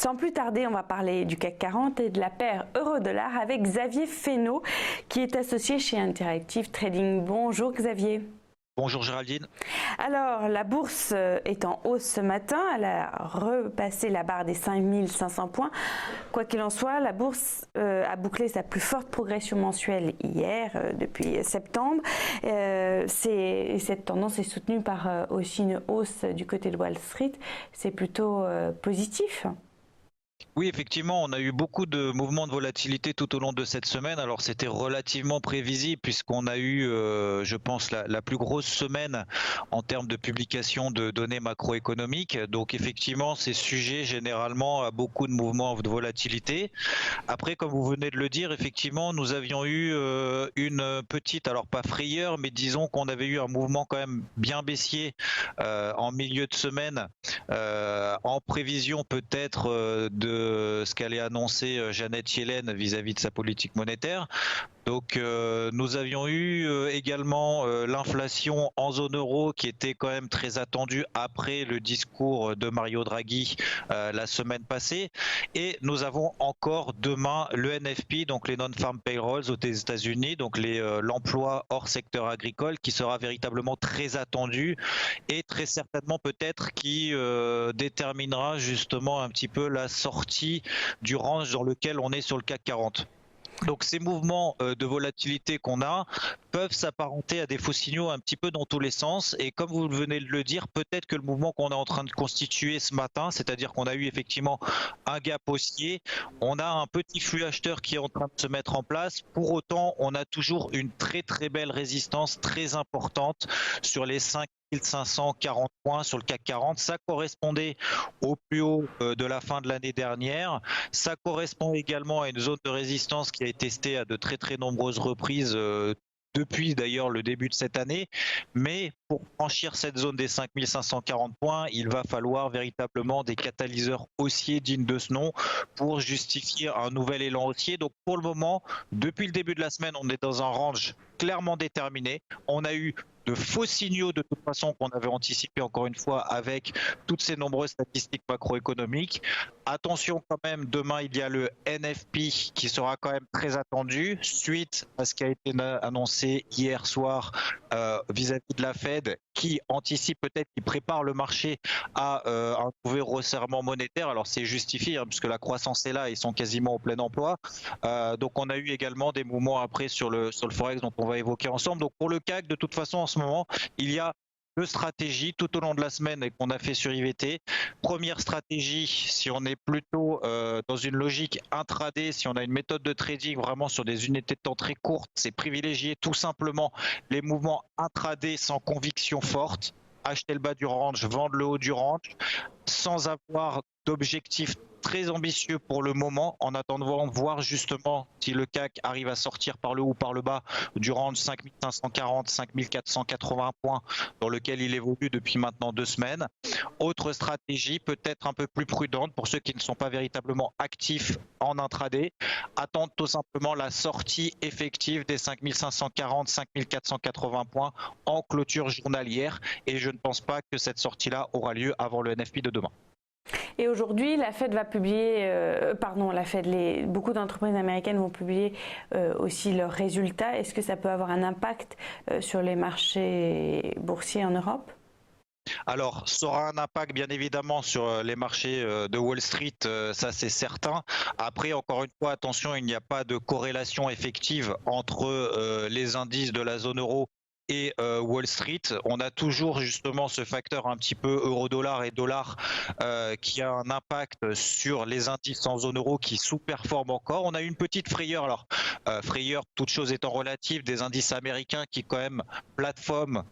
Sans plus tarder, on va parler du CAC 40 et de la paire euro-dollar avec Xavier Fesneau, qui est associé chez Interactive Trading. Bonjour Xavier. Bonjour Géraldine. Alors, la bourse est en hausse ce matin. Elle a repassé la barre des 5500 points. Quoi qu'il en soit, la bourse a bouclé sa plus forte progression mensuelle hier, depuis septembre. Cette tendance est soutenue par aussi une hausse du côté de Wall Street. C'est plutôt positif. Oui, effectivement, on a eu beaucoup de mouvements de volatilité tout au long de cette semaine. Alors, c'était relativement prévisible puisqu'on a eu, je pense, la plus grosse semaine en termes de publication de données macroéconomiques. Donc, effectivement, c'est sujet généralement à beaucoup de mouvements de volatilité. Après, comme vous venez de le dire, effectivement, nous avions eu une petite, alors pas frayeur, mais disons qu'on avait eu un mouvement quand même bien baissier en milieu de semaine, en prévision peut-être de ce qu'allait annoncer Janet Yellen vis-à-vis de sa politique monétaire. Donc nous avions eu également l'inflation en zone euro qui était quand même très attendue après le discours de Mario Draghi la semaine passée. Et nous avons encore demain le NFP, donc les non-farm payrolls aux États-Unis, donc l'emploi hors secteur agricole, qui sera véritablement très attendu et très certainement peut-être qui déterminera justement un petit peu la sortie du range dans lequel on est sur le CAC 40. Donc ces mouvements de volatilité qu'on a peuvent s'apparenter à des faux signaux un petit peu dans tous les sens, et comme vous venez de le dire, peut-être que le mouvement qu'on est en train de constituer ce matin, c'est-à-dire qu'on a eu effectivement un gap haussier, on a un petit flux acheteur qui est en train de se mettre en place. Pour autant, on a toujours une très très belle résistance très importante sur les 5540 points sur le CAC 40. Ça correspondait au plus haut de la fin de l'année dernière. Ça correspond également à une zone de résistance qui a été testée à de très très nombreuses reprises depuis d'ailleurs le début de cette année. Mais pour franchir cette zone des 5540 points, il va falloir véritablement des catalyseurs haussiers dignes de ce nom pour justifier un nouvel élan haussier. Donc pour le moment, depuis le début de la semaine, on est dans un range clairement déterminé. On a eu de faux signaux de toute façon qu'on avait anticipé encore une fois avec toutes ces nombreuses statistiques macroéconomiques. Attention quand même, demain il y a le NFP qui sera quand même très attendu suite à ce qui a été annoncé hier soir vis-à-vis de la Fed, qui anticipe peut-être, qui prépare le marché à un nouveau resserrement monétaire. Alors c'est justifié puisque la croissance est là, ils sont quasiment au plein emploi. Donc on a eu également des mouvements après sur le Forex dont on va évoquer ensemble. Donc pour le CAC, de toute façon en ce moment, il y a deux stratégies tout au long de la semaine et qu'on a fait sur IVT. Première stratégie, si on est plutôt dans une logique intraday, si on a une méthode de trading vraiment sur des unités de temps très courtes, c'est privilégier tout simplement les mouvements intraday sans conviction forte, acheter le bas du range, vendre le haut du range, sans avoir d'objectif très ambitieux pour le moment, en attendant de voir justement si le CAC arrive à sortir par le haut ou par le bas du range 5540, 5480 points dans lequel il évolue depuis maintenant 2 semaines. Autre stratégie, peut-être un peu plus prudente pour ceux qui ne sont pas véritablement actifs en intraday, attendre tout simplement la sortie effective des 5540, 5480 points en clôture journalière, et je ne pense pas que cette sortie-là aura lieu avant le NFP de demain. Et aujourd'hui, la Fed va publier, beaucoup d'entreprises américaines vont publier aussi leurs résultats. Est-ce que ça peut avoir un impact sur les marchés boursiers en Europe ? Alors, ça aura un impact bien évidemment sur les marchés de Wall Street, ça c'est certain. Après, encore une fois, attention, il n'y a pas de corrélation effective entre les indices de la zone euro et Wall Street. On a toujours justement ce facteur un petit peu euro-dollar et dollar qui a un impact sur les indices en zone euro qui sous-performent encore. On a eu une petite frayeur, alors frayeur, toute chose étant relative, des indices américains qui quand même plafonnent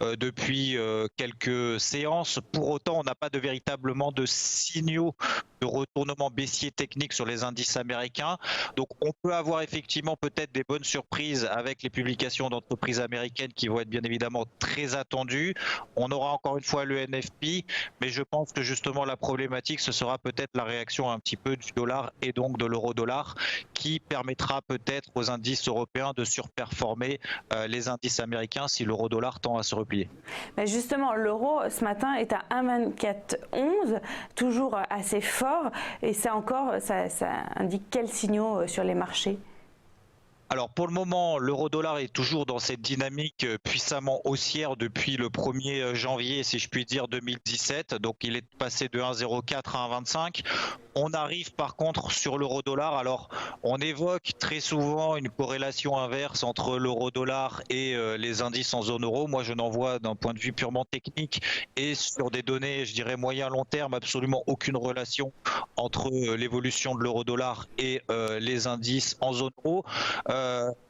depuis quelques séances. Pour autant, on n'a pas véritablement de signaux de retournement baissier technique sur les indices américains. Donc on peut avoir effectivement peut-être des bonnes surprises avec les publications d'entreprises américaines qui vont être bien évidemment très attendues. On aura encore une fois le NFP, mais je pense que justement la problématique, ce sera peut-être la réaction un petit peu du dollar et donc de l'euro-dollar qui permettra peut-être aux indices européens de surperformer les indices américains si l'euro-dollar tend à se replier. Mais justement, l'euro ce matin est à 1,2411, toujours assez fort. fort. Et ça indique quels signaux sur les marchés? Alors pour le moment, l'euro-dollar est toujours dans cette dynamique puissamment haussière depuis le 1er janvier, si je puis dire, 2017. Donc il est passé de 1,04 à 1,25. On arrive par contre sur l'euro-dollar. Alors on évoque très souvent une corrélation inverse entre l'euro-dollar et les indices en zone euro. Moi je n'en vois d'un point de vue purement technique et sur des données, je dirais moyen-long terme, absolument aucune relation entre l'évolution de l'euro-dollar et les indices en zone euro.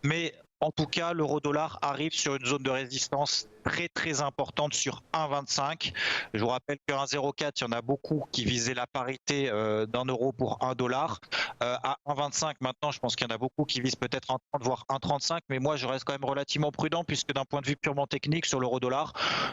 Mais en tout cas, l'euro-dollar arrive sur une zone de résistance très très importante sur 1,25. Je vous rappelle que 1,04, il y en a beaucoup qui visaient la parité d'un euro pour un dollar. À 1,25 maintenant, je pense qu'il y en a beaucoup qui visent peut-être 1,30 voire 1,35, mais moi je reste quand même relativement prudent puisque d'un point de vue purement technique sur l'euro-dollar,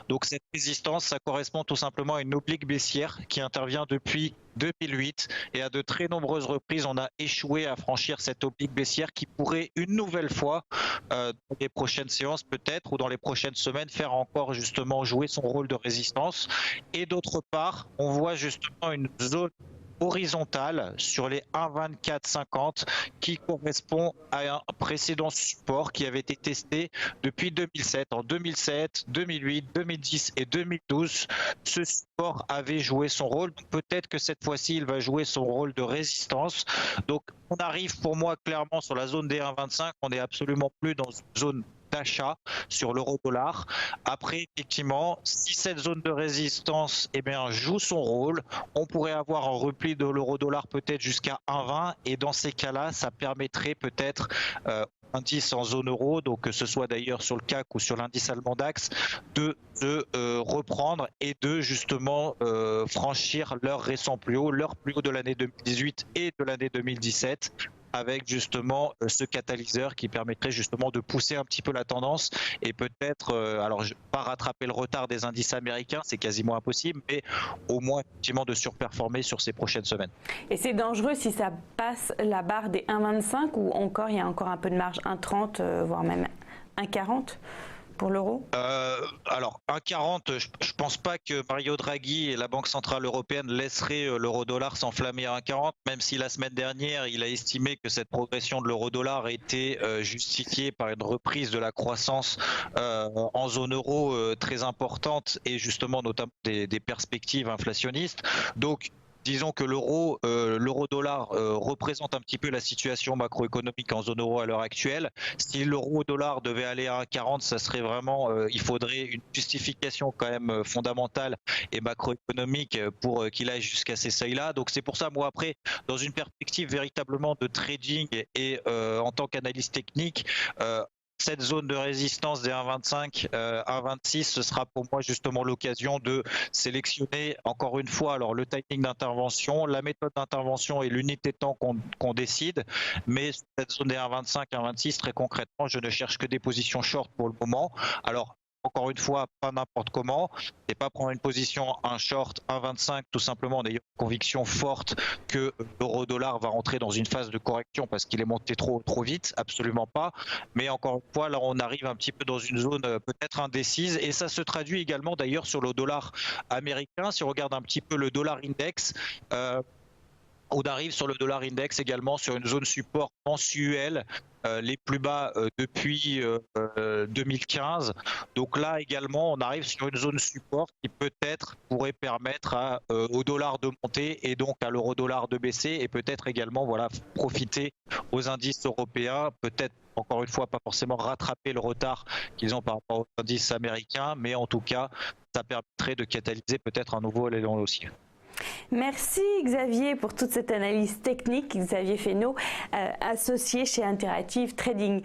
donc cette résistance, ça correspond tout simplement à une oblique baissière qui intervient depuis 2008 et à de très nombreuses reprises on a échoué à franchir cette oblique baissière qui pourrait une nouvelle fois dans les prochaines séances peut-être ou dans les prochaines semaines faire encore justement jouer son rôle de résistance. Et d'autre part, on voit justement une zone horizontale sur les 1,2450 qui correspond à un précédent support qui avait été testé depuis 2007. En 2007, 2008, 2010 et 2012, ce support avait joué son rôle. Donc peut-être que cette fois-ci, il va jouer son rôle de résistance. Donc on arrive pour moi clairement sur la zone des 1,25. On n'est absolument plus dans une zone d'achat sur l'euro-dollar. Après, effectivement, si cette zone de résistance joue son rôle, on pourrait avoir un repli de l'euro-dollar peut-être jusqu'à 1,20 et dans ces cas-là, ça permettrait peut-être indice en zone euro, donc que ce soit d'ailleurs sur le CAC ou sur l'indice allemand DAX, de reprendre et de justement franchir leur récent plus haut, leur plus haut de l'année 2018 et de l'année 2017, avec justement ce catalyseur qui permettrait justement de pousser un petit peu la tendance et peut-être, alors pas rattraper le retard des indices américains, c'est quasiment impossible, mais au moins effectivement de surperformer sur ces prochaines semaines. Et c'est dangereux si ça passe la barre des 1,25 ou encore il y a encore un peu de marge, 1,30 voire même 1,40 pour l'euro? Alors 1,40, je pense pas que Mario Draghi et la Banque Centrale Européenne laisseraient l'euro-dollar s'enflammer à 1,40, même si la semaine dernière il a estimé que cette progression de l'euro-dollar était justifiée par une reprise de la croissance en zone euro très importante et justement notamment des perspectives inflationnistes. Donc disons que l'euro-dollar représente un petit peu la situation macroéconomique en zone euro à l'heure actuelle. Si l'euro-dollar devait aller à 1,40, ça serait vraiment, il faudrait une justification quand même fondamentale et macroéconomique pour qu'il aille jusqu'à ces seuils-là. Donc c'est pour ça, moi après, dans une perspective véritablement de trading et en tant qu'analyste technique, cette zone de résistance des 1,25, 1,26, ce sera pour moi justement l'occasion de sélectionner encore une fois alors le timing d'intervention, la méthode d'intervention et l'unité de temps qu'on décide. Mais cette zone des 1,25, 1,26, très concrètement, je ne cherche que des positions short pour le moment. Alors encore une fois, pas n'importe comment, et pas prendre une position, un short, 1,25, tout simplement en ayant une conviction forte que l'euro-dollar va rentrer dans une phase de correction parce qu'il est monté trop vite, absolument pas. Mais encore une fois, là on arrive un petit peu dans une zone peut-être indécise, et ça se traduit également d'ailleurs sur le dollar américain. Si on regarde un petit peu le dollar index, on arrive sur le dollar index également sur une zone support mensuelle, les plus bas depuis 2015. Donc là également, on arrive sur une zone support qui peut-être pourrait permettre au dollar de monter et donc à l'euro-dollar de baisser, et peut-être également voilà, profiter aux indices européens, peut-être encore une fois pas forcément rattraper le retard qu'ils ont par rapport aux indices américains, mais en tout cas ça permettrait de catalyser peut-être un nouveau élan haussier. Merci Xavier pour toute cette analyse technique. Xavier Fesneau, associé chez Interactive Trading.